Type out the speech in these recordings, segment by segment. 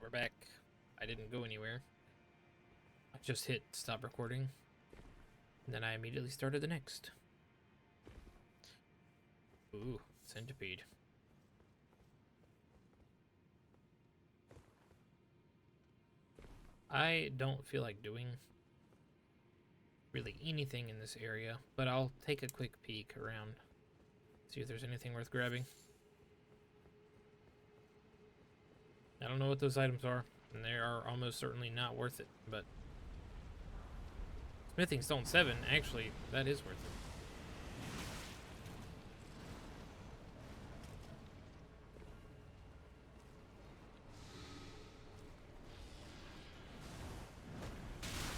we're back. I didn't go anywhere. I just hit stop recording. And then I immediately started the next. Ooh, centipede. I don't feel like doing really anything in this area, but I'll take a quick peek around. See if there's anything worth grabbing. I don't know what those items are, and they are almost certainly not worth it, but Smithing Stone 7, actually, that is worth it.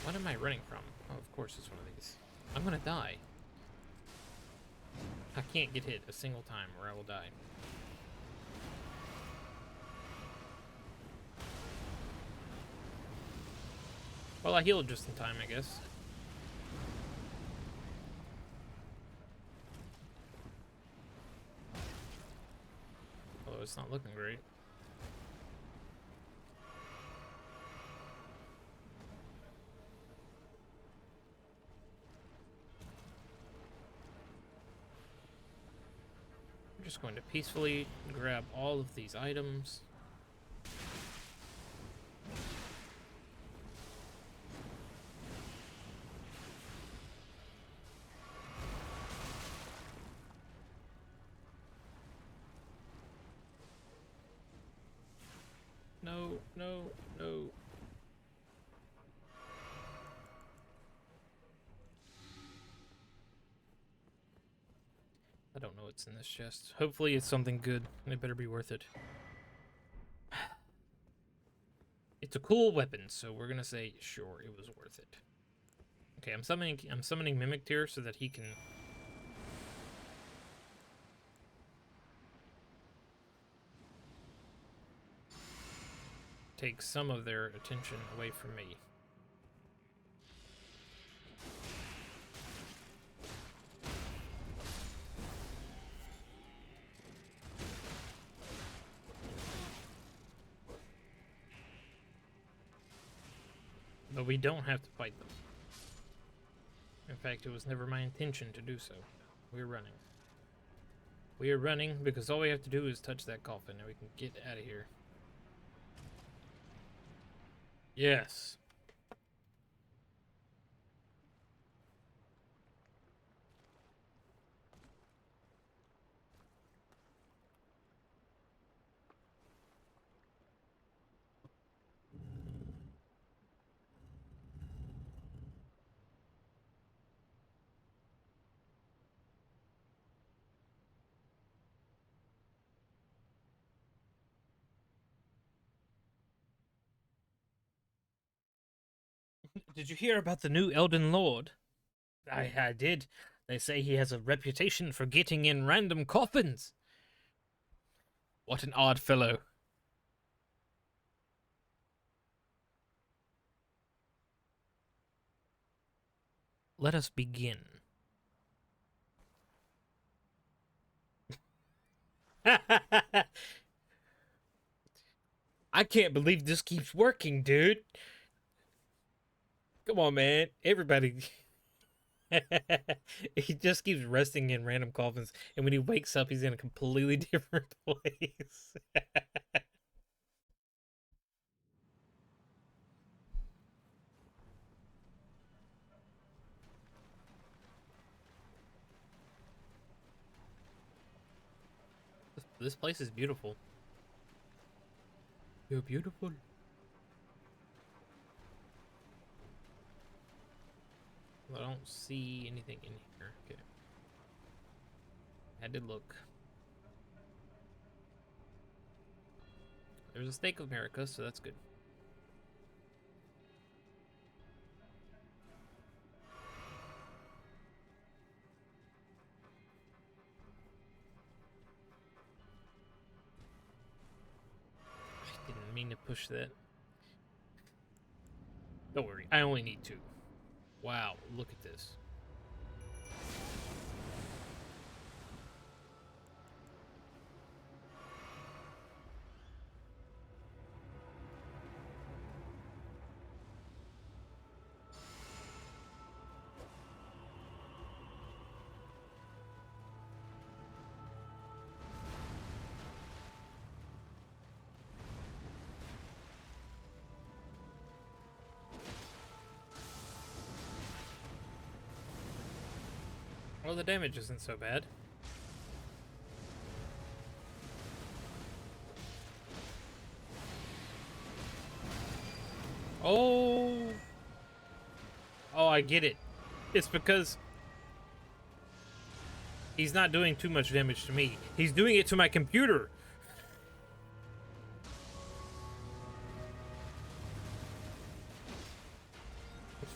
What am I running from? Oh, of course it's one of these. I'm gonna die. I can't get hit a single time or I will die. Well, I healed just in time, I guess. Although it's not looking great. I'm just going to peacefully grab all of these items. No, no, no. I don't know what's in this chest. Hopefully it's something good, and it better be worth it. It's a cool weapon, so we're gonna say sure, it was worth it. Okay, I'm summoning Mimic Tear so that he can take some of their attention away from me. But we don't have to fight them. In fact, it was never my intention to do so. We're running. We are running because all we have to do is touch that coffin and we can get out of here. Yes. Did you hear about the new Elden Lord? I did. They say he has a reputation for getting in random coffins. What an odd fellow. Let us begin. I can't believe this keeps working, dude. Come on, man. Everybody. He just keeps resting in random coffins, and when he wakes up, he's in a completely different place. This place is beautiful. You're beautiful. I don't see anything in here. Okay. I did look. There's a Stake of America, so that's good. I didn't mean to push that. Don't worry, I only need 2. Wow, look at this. Well, the damage isn't so bad. Oh! Oh, I get it. It's because he's not doing too much damage to me. He's doing it to my computer.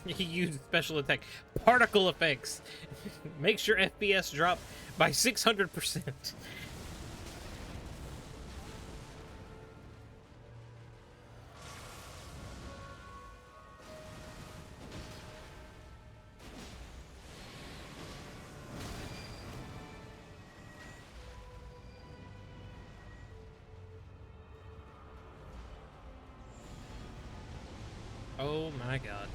He used special attack. Particle effects. Makes your FPS drop by 600%. Oh my god.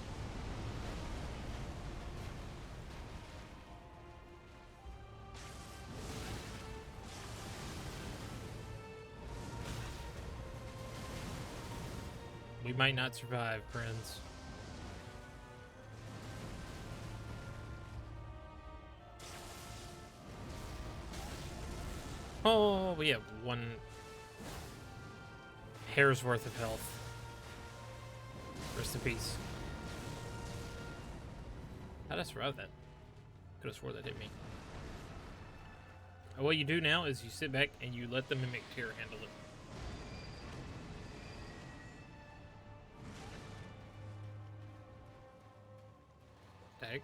We might not survive, friends. Oh, we have one hair's worth of health. Rest in peace. How'd I survive that? Could have swore that hit me. And what you do now is you sit back and you let the Mimic Tear handle it. Tag.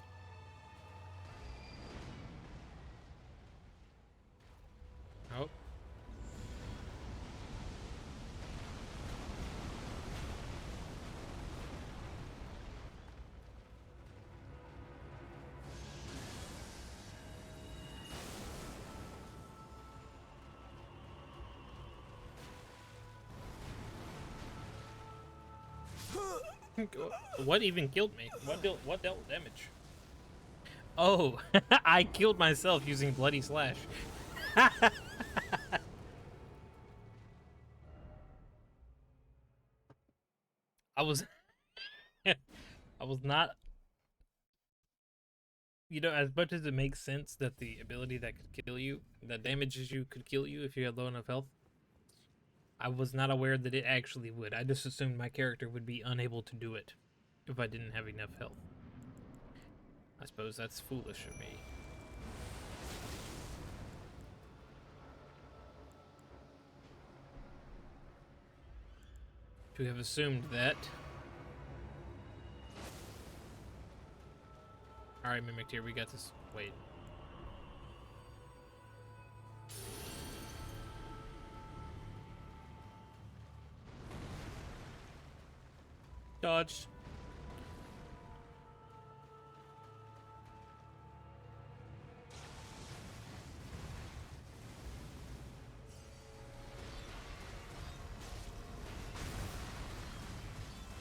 Oh. What even killed me? What dealt damage? Oh, I killed myself using Bloody Slash. I was I was not, you know, as much as it makes sense that the ability that could kill you, that damages you, could kill you if you had low enough health. I was not aware that it actually would. I just assumed my character would be unable to do it if I didn't have enough health. I suppose that's foolish of me. To have assumed that. Alright, Mimic Tear, we got this. Wait. Dodged.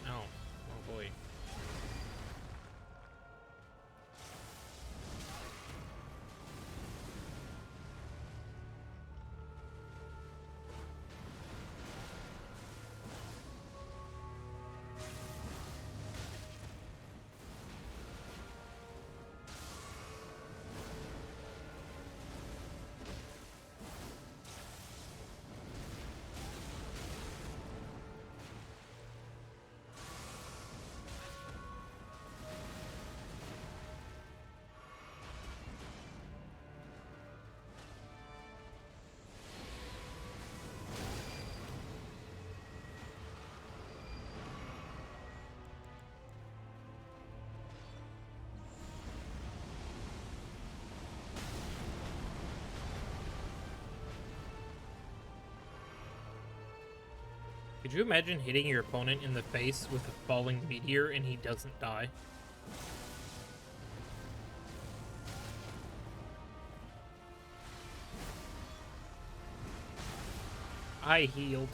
Oh. Oh boy. Could you imagine hitting your opponent in the face with a falling meteor and he doesn't die? I healed,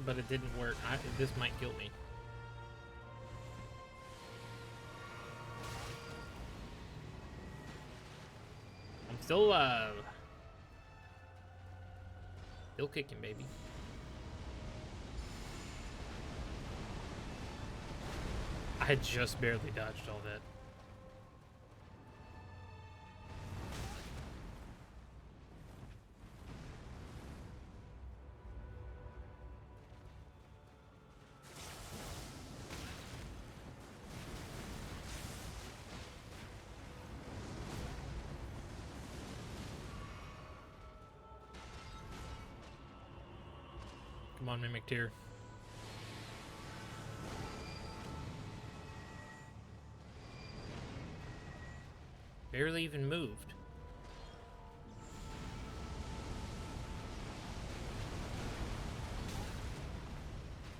but it didn't work. This might kill me. I'm still kicking, baby. I just barely dodged all that. Come on, Mimic Tear. Barely even moved.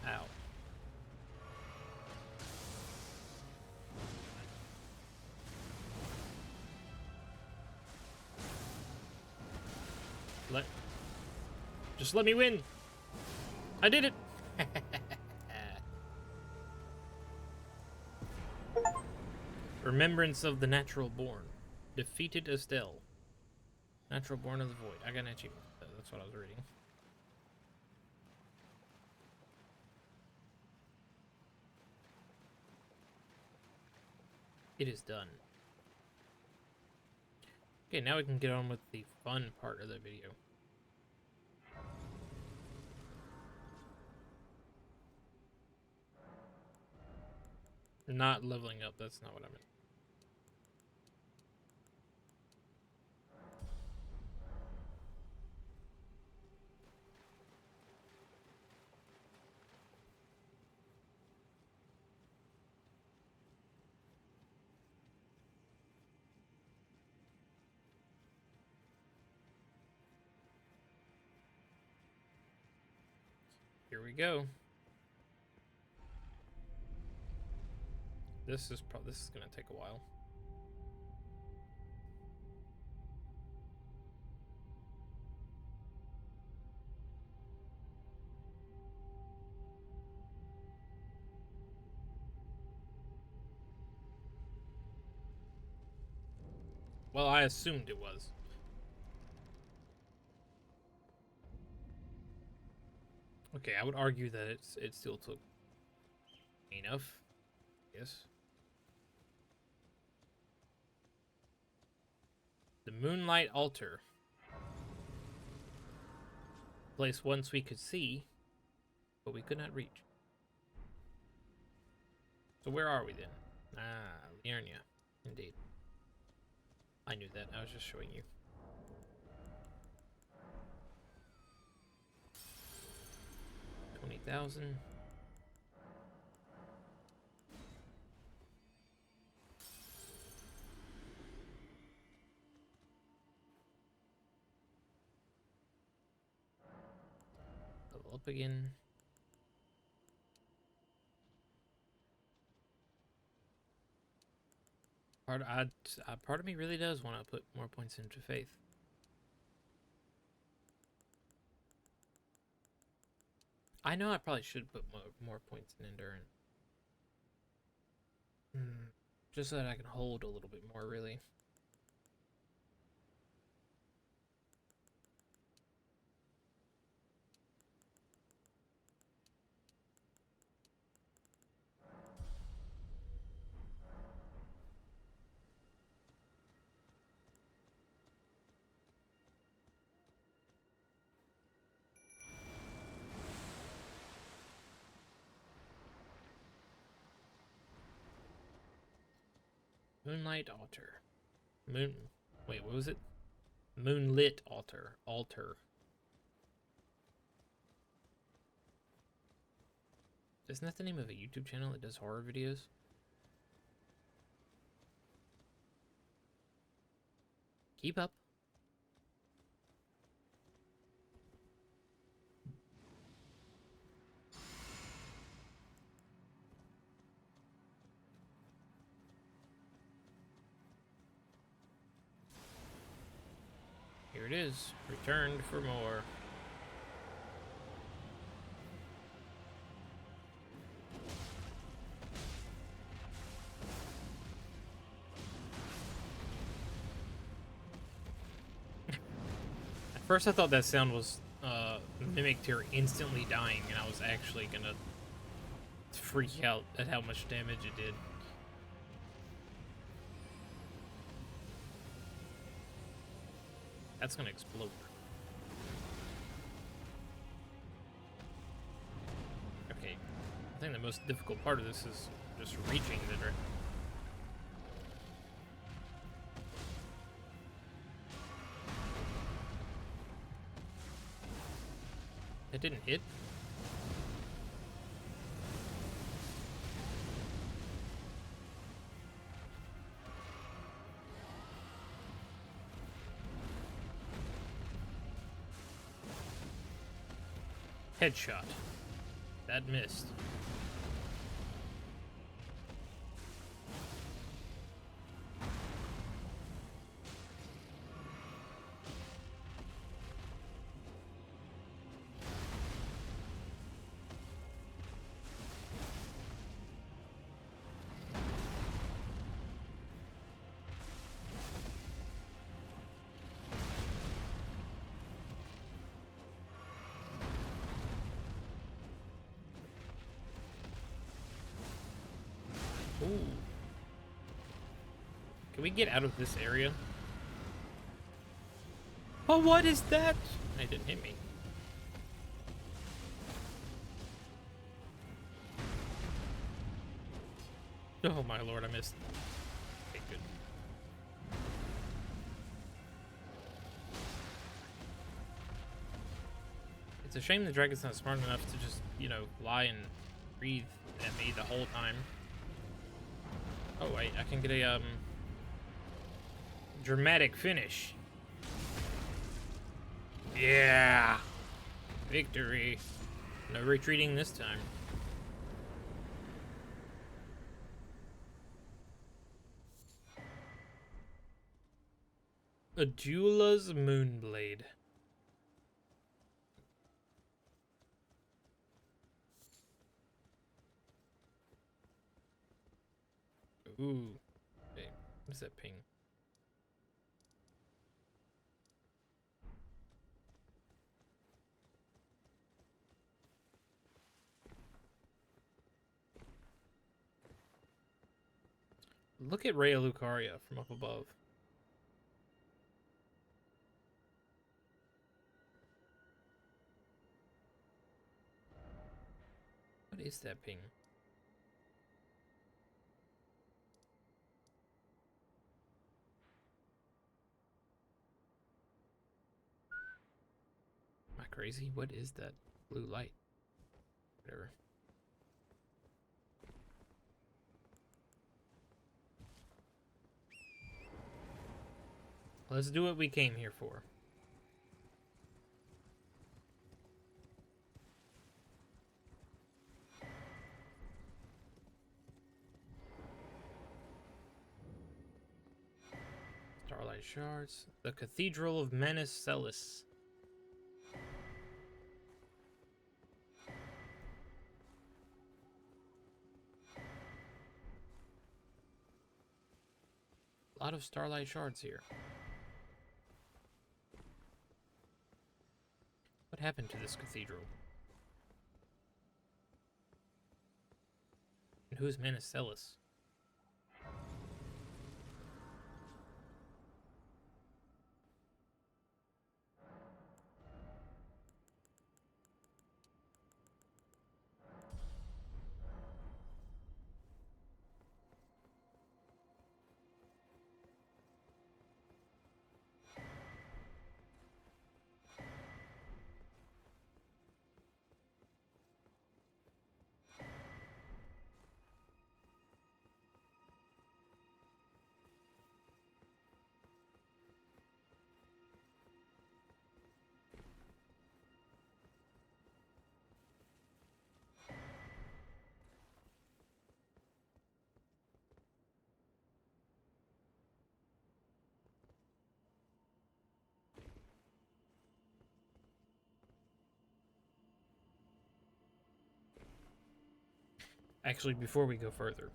Ow. Just let me win. I did it. Remembrance of the Natural Born. Defeated Estelle. Natural Born of the Void. I got an achievement. That's what I was reading. It is done. Okay, now we can get on with the fun part of the video. Not leveling up, that's not what I meant. Here we go. This is gonna take a while. Well, I assumed it was. Okay, I would argue that it still took enough. Yes. The Moonlight Altar. Place once we could see, but we could not reach. So where are we then? Ah, Liurnia. Indeed. I knew that. I was just showing you. $20,000. Level up again. Part of me really does want to put more points into faith. I know I probably should put more points in endurance. Just so that I can hold a little bit more, really. Moonlight Altar. Wait, what was it? Moonlit Altar. Isn't that the name of a YouTube channel that does horror videos? Keep up. Here it is. Returned for more. At first I thought that sound was Mimic Tear instantly dying, and I was actually gonna freak out at how much damage it did. That's gonna explode. Okay, I think the most difficult part of this is just reaching the dragon. It didn't hit. Headshot. That missed. Ooh. Can we get out of this area? Oh, what is that? It didn't hit me. Oh my lord, I missed. Okay, good. It's a shame the dragon's not smart enough to just, you know, lie and breathe at me the whole time. Oh wait, I can get a dramatic finish. Yeah! Victory. No retreating this time. Adula's Moonblade. Ooh. Hey, what is that ping? Look at Rhea Lucaria from up above. What is that ping? Am I crazy? What is that blue light? Whatever. Let's do what we came here for. Starlight Shards. The Cathedral of Manus Celis. A lot of Starlight Shards here. What happened to this cathedral? And who's Manus Celis? Actually, before we go further,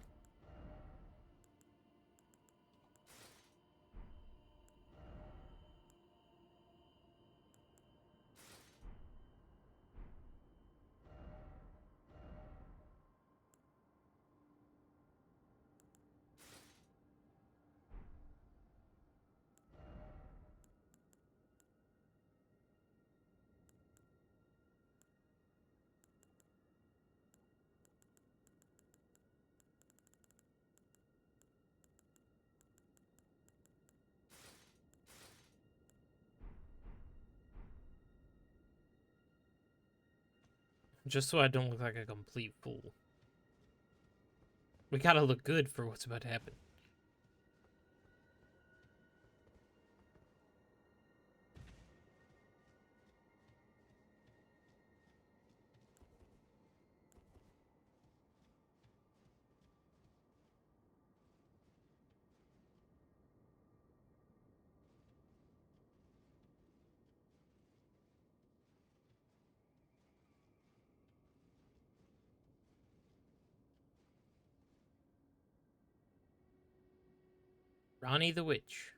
just so I don't look like a complete fool. We gotta look good for what's about to happen. Ranni the Witch.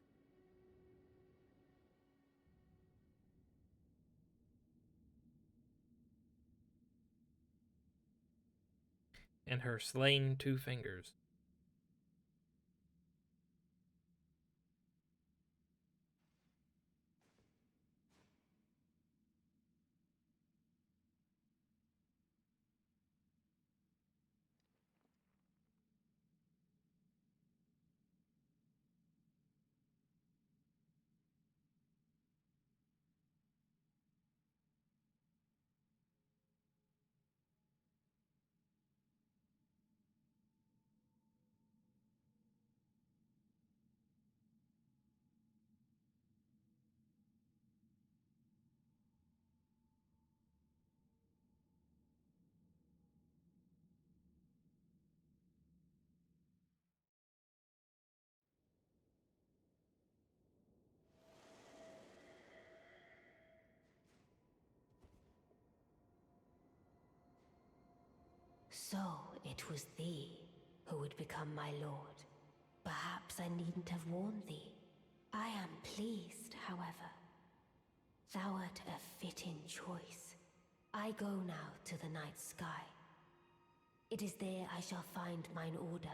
And her slain 2 fingers. So it was thee who would become my lord. Perhaps I needn't have warned thee. I am pleased, however. Thou art a fitting choice. I go now to the night sky. It is there I shall find mine order.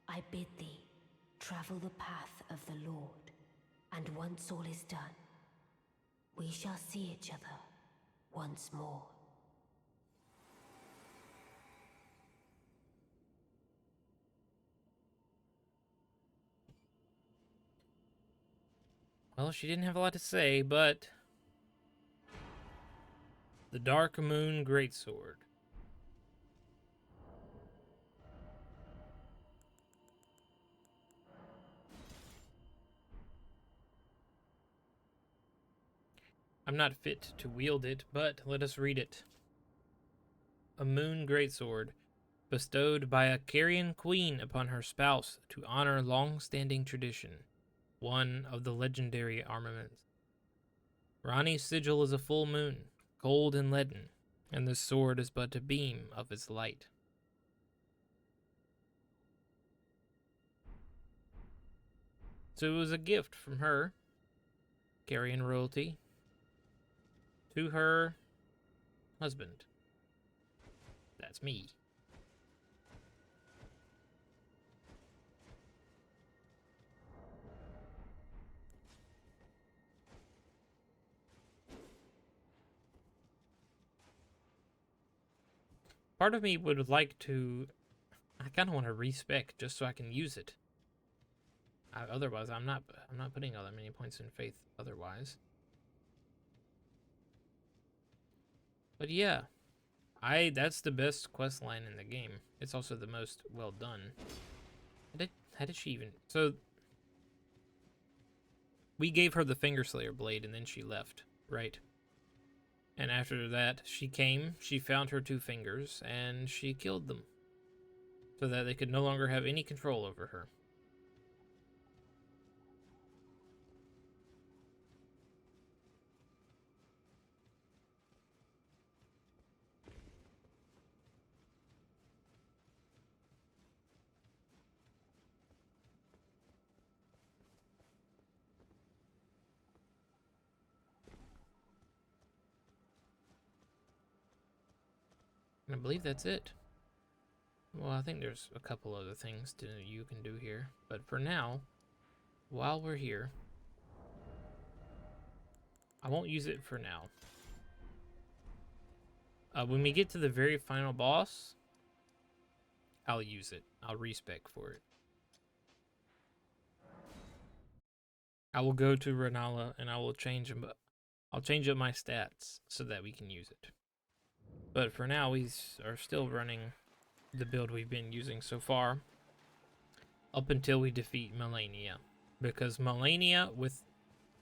I bid thee travel the path of the Lord, and once all is done, we shall see each other once more. Well, she didn't have a lot to say, but the Dark Moon Greatsword. I'm not fit to wield it, but let us read it. A moon greatsword, bestowed by a Carian queen upon her spouse to honor long-standing tradition, one of the legendary armaments. Ranni's sigil is a full moon, cold and leaden, and this sword is but a beam of its light. So it was a gift from her, Carian royalty, to her husband. That's me. Part of me would like to. I kind of want to respec just so I can use it. Otherwise, I'm not putting all that many points in faith. Otherwise, but yeah, that's the best quest line in the game. It's also the most well done. How did she even? So we gave her the Finger Slayer blade, and then she left, right? And after that, she came. She found her 2 fingers, and she killed them, so that they could no longer have any control over her. And I believe that's it. Well, I think there's a couple other things you can do here. But for now, while we're here, I won't use it for now. When we get to the very final boss, I'll use it. I'll respec for it. I will go to Renala and I will change them. I'll change up my stats so that we can use it. But for now, we are still running the build we've been using so far up until we defeat Melania. Because Melania with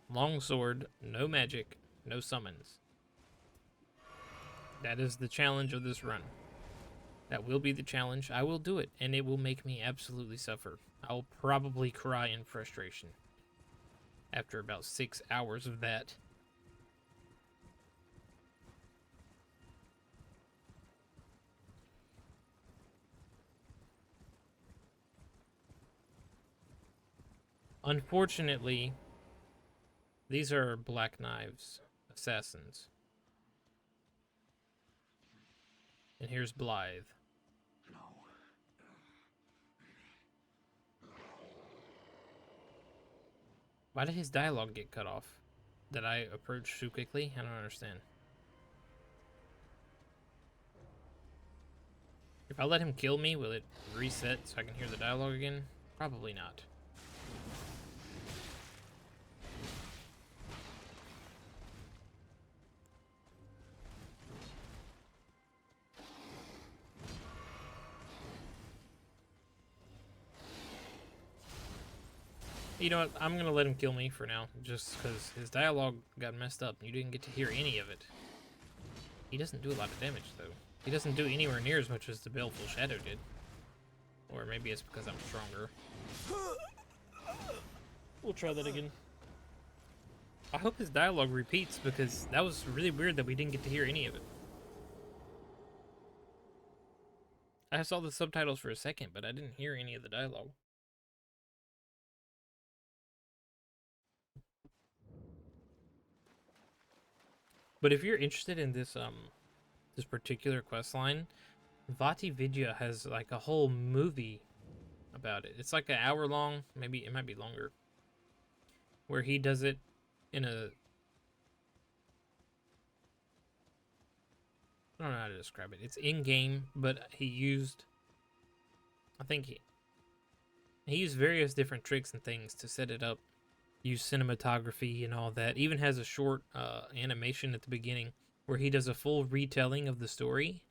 longsword, no magic, no summons. That is the challenge of this run. That will be the challenge. I will do it, and it will make me absolutely suffer. I will probably cry in frustration after about 6 hours of that. Unfortunately, these are Black Knives assassins. And here's Blythe. Why did his dialogue get cut off? Did I approach too quickly? I don't understand. If I let him kill me, will it reset so I can hear the dialogue again? Probably not. You know what? I'm going to let him kill me for now, just because his dialogue got messed up. You didn't get to hear any of it. He doesn't do a lot of damage, though. He doesn't do anywhere near as much as the Baleful Shadow did. Or maybe it's because I'm stronger. We'll try that again. I hope his dialogue repeats, because that was really weird that we didn't get to hear any of it. I saw the subtitles for a second, but I didn't hear any of the dialogue. But if you're interested in this this particular quest line, Vati Vidya has like a whole movie about it. It's like an hour long, maybe it might be longer, where he does it in a, I don't know how to describe it. It's in game, but he used, I think he used various different tricks and things to set it up. Use cinematography and all that. Even has a short animation at the beginning where he does a full retelling of the story,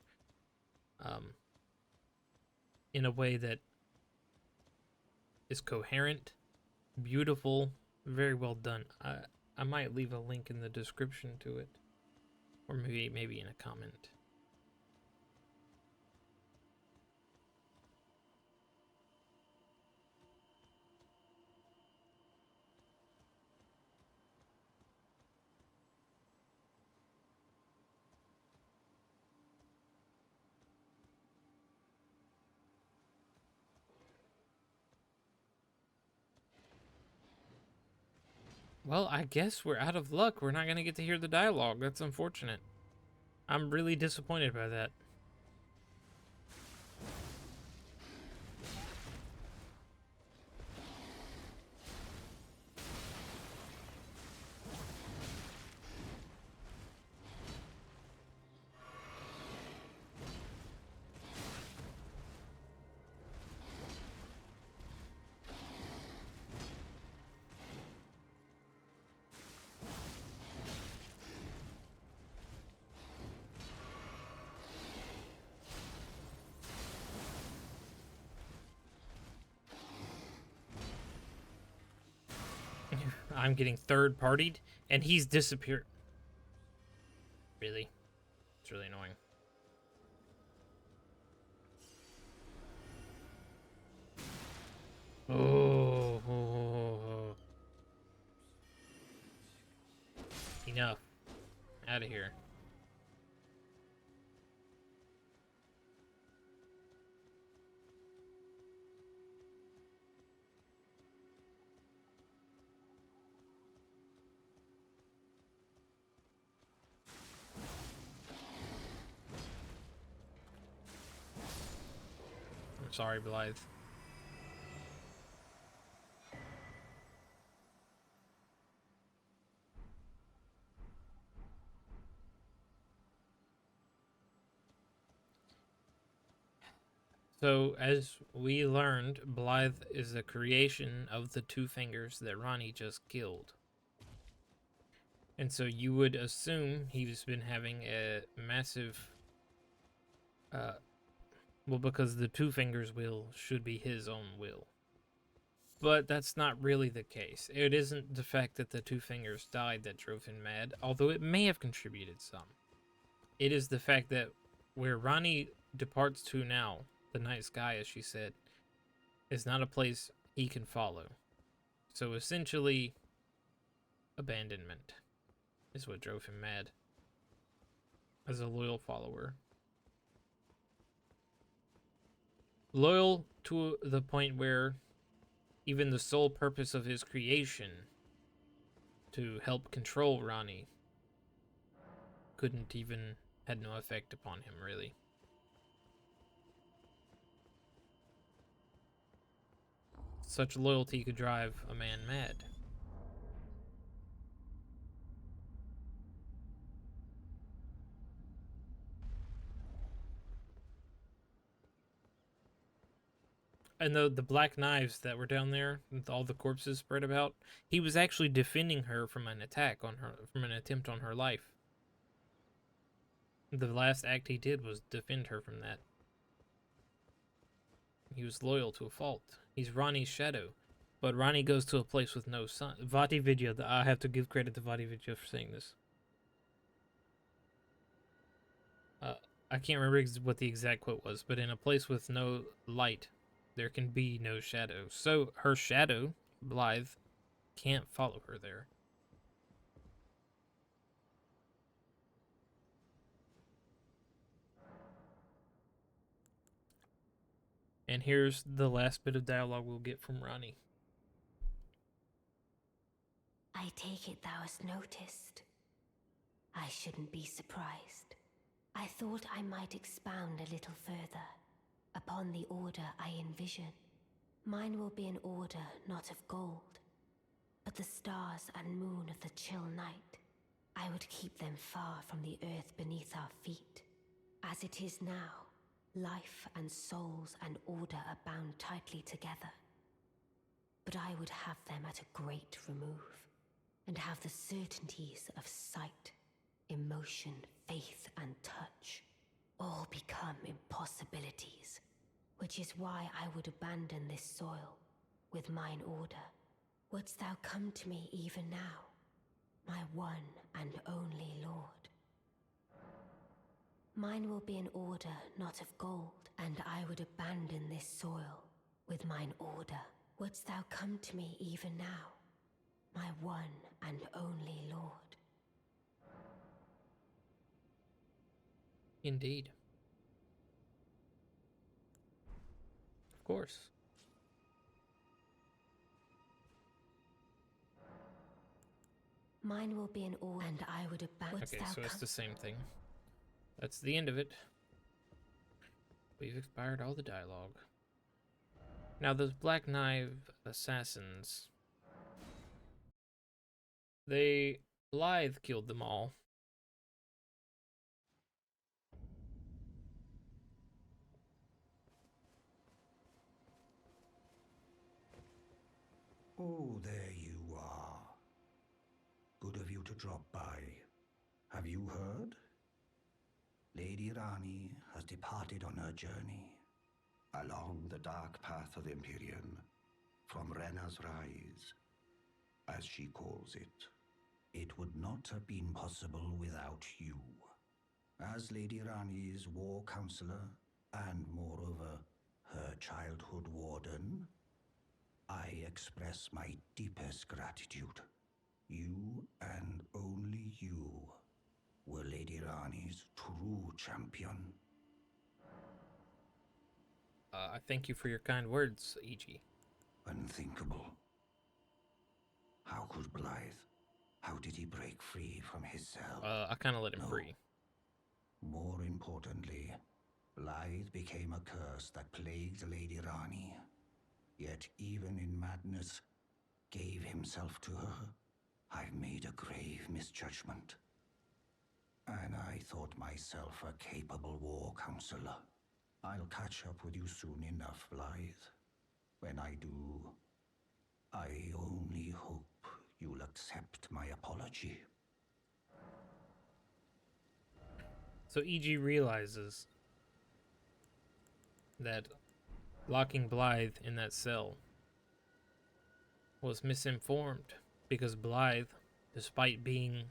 in a way that is coherent, beautiful, very well done. I might leave a link in the description to it, or maybe in a comment. Well, I guess we're out of luck. We're not going to get to hear the dialogue. That's unfortunate. I'm really disappointed by that. I'm getting third-partied, and he's disappeared. Really? It's really annoying. Oh. Enough. Out of here. I'm sorry, Blythe. So, as we learned, Blythe is a creation of the two fingers that Ranni just killed. And so you would assume he's been having a massive, well, because the two fingers will should be his own will. But that's not really the case. It isn't the fact that the two fingers died that drove him mad, although it may have contributed some. It is the fact that where Ranni departs to now, the night sky, as she said, is not a place he can follow. So essentially, abandonment is what drove him mad as a loyal follower. Loyal to the point where even the sole purpose of his creation to help control Ranni had no effect upon him, really. Such loyalty could drive a man mad. And the black knives that were down there with all the corpses spread about, he was actually defending her from an attack on her, from an attempt on her life. The last act he did was defend her from that. He was loyal to a fault. He's Ranni's shadow. But Ranni goes to a place with no sun. Vati Vidya, I have to give credit to Vati Vidya for saying this. I can't remember what the exact quote was, but in a place with no light, there can be no shadow. So her shadow, Blythe, can't follow her there. And here's the last bit of dialogue we'll get from Ranni. I take it thou hast noticed. I shouldn't be surprised. I thought I might expound a little further upon the order I envision. Mine will be an order not of gold, but the stars and moon of the chill night. I would keep them far from the earth beneath our feet. As it is now, life and souls and order are bound tightly together. But I would have them at a great remove, and have the certainties of sight, emotion, faith, and touch all become impossibilities, which is why I would abandon this soil with mine order. Wouldst thou come to me even now, my one and only Lord? Mine will be an order not of gold, and I would abandon this soil with mine order. Wouldst thou come to me even now, my one and only Lord? Indeed. Of course. Mine will be an order, and I would abandon. Okay, so it's the same thing. That's the end of it. We've expired all the dialogue. Now, those Black Knife assassins, Blythe killed them all. Oh, there you are. Good of you to drop by. Have you heard? Lady Ranni has departed on her journey along the dark path of Empyrean, from Renna's Rise, as she calls it. It would not have been possible without you. As Lady Ranni's war counselor, and moreover, her childhood warden, I express my deepest gratitude. You and only you were Lady Ranni's true champion. I thank you for your kind words, E.G. Unthinkable. How could Blythe? How did he break free from his cell? I kind of let him free. More importantly, Blythe became a curse that plagued Lady Ranni. Yet even in madness, gave himself to her. I've made a grave misjudgment. And I thought myself a capable war counselor. I'll catch up with you soon enough, Blythe. When I do, I only hope you'll accept my apology. So E.G. realizes that locking Blythe in that cell was misinformed, because Blythe, despite being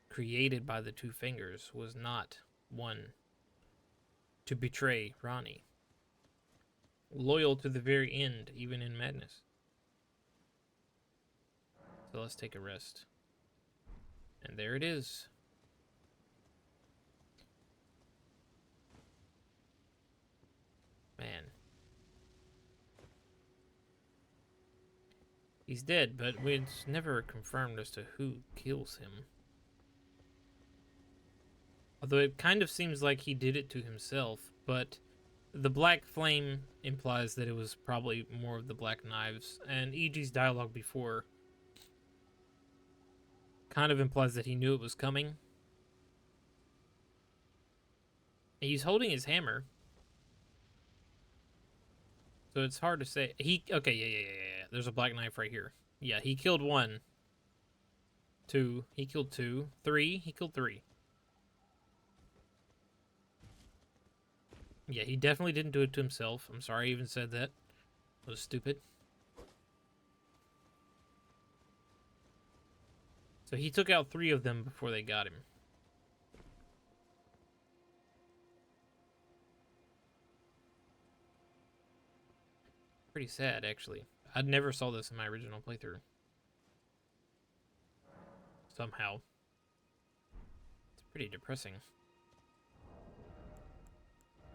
created by the Two Fingers, was not one to betray Ranni. Loyal to the very end, even in madness. So let's take a rest. And there it is. Man. He's dead, but it's never confirmed as to who kills him. Although it kind of seems like he did it to himself, but the black flame implies that it was probably more of the black knives, and E.G.'s dialogue before kind of implies that he knew it was coming. He's holding his hammer, so it's hard to say. Okay, yeah. There's a black knife right here. Yeah, he killed one. Two, he killed two. Three, he killed three. Yeah, he definitely didn't do it to himself. I'm sorry I even said that. It was stupid. So he took out 3 of them before they got him. Pretty sad, actually. I never saw this in my original playthrough. Somehow. It's pretty depressing.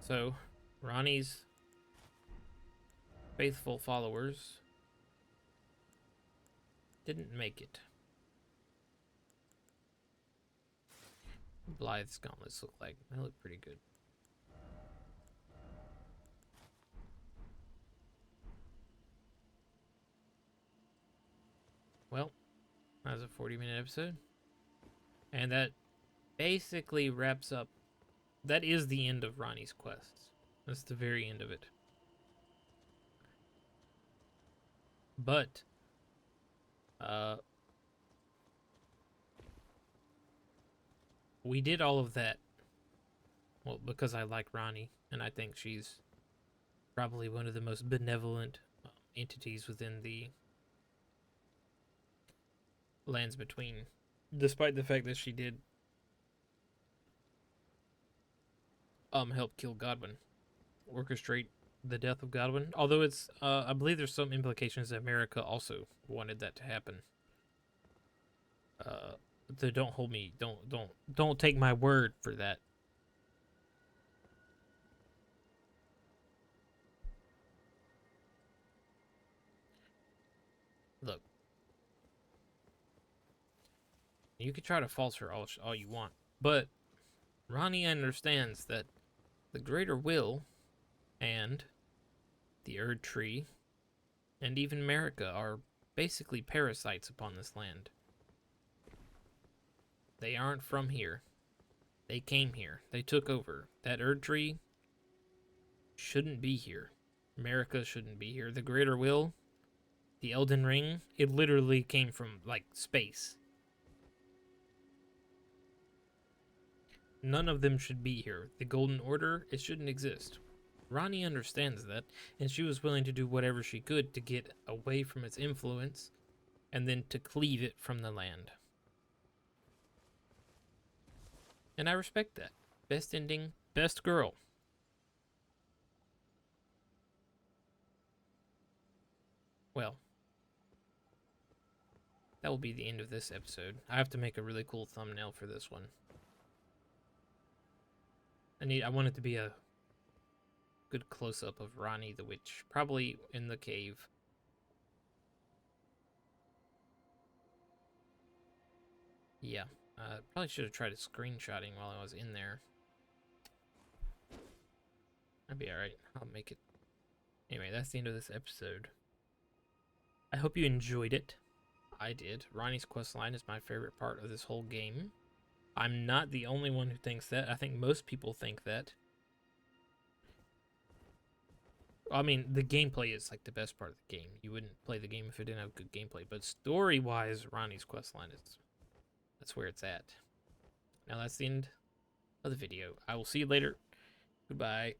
So, Ranni's faithful followers didn't make it. Blythe's gauntlets look like. They look pretty good. Well, that was a 40-minute episode. And that basically wraps up. That is the end of Ranni's quests. That's the very end of it. But, we did all of that. Well, because I like Ranni, and I think she's probably one of the most benevolent entities within the Lands Between, despite the fact that she did help kill Godwin, orchestrate the death of Godwin. Although it's I believe there's some implications that America also wanted that to happen. Don't hold me. Don't take my word for that. Look, you can try to false her all you want, but Ranni understands that the Greater Will and the Erd Tree and even America are basically parasites upon this land. They aren't from here. They came here. They took over. That Erd Tree shouldn't be here. America shouldn't be here. The Greater Will, the Elden Ring, it literally came from, like, space. None of them should be here. The Golden Order, it shouldn't exist. Ranni understands that, and she was willing to do whatever she could to get away from its influence, and then to cleave it from the land. And I respect that. Best ending, best girl. Well, that will be the end of this episode. I have to make a really cool thumbnail for this one. I want it to be a good close-up of Ranni the Witch, probably in the cave. Yeah, probably should have tried screenshotting while I was in there. That'd be alright. I'll make it. Anyway, that's the end of this episode. I hope you enjoyed it. I did. Ranni's questline is my favorite part of this whole game. I'm not the only one who thinks that. I think most people think that. I mean, the gameplay is like the best part of the game. You wouldn't play the game if it didn't have good gameplay. But story-wise, Ranni's questline that's where it's at. Now that's the end of the video. I will see you later. Goodbye.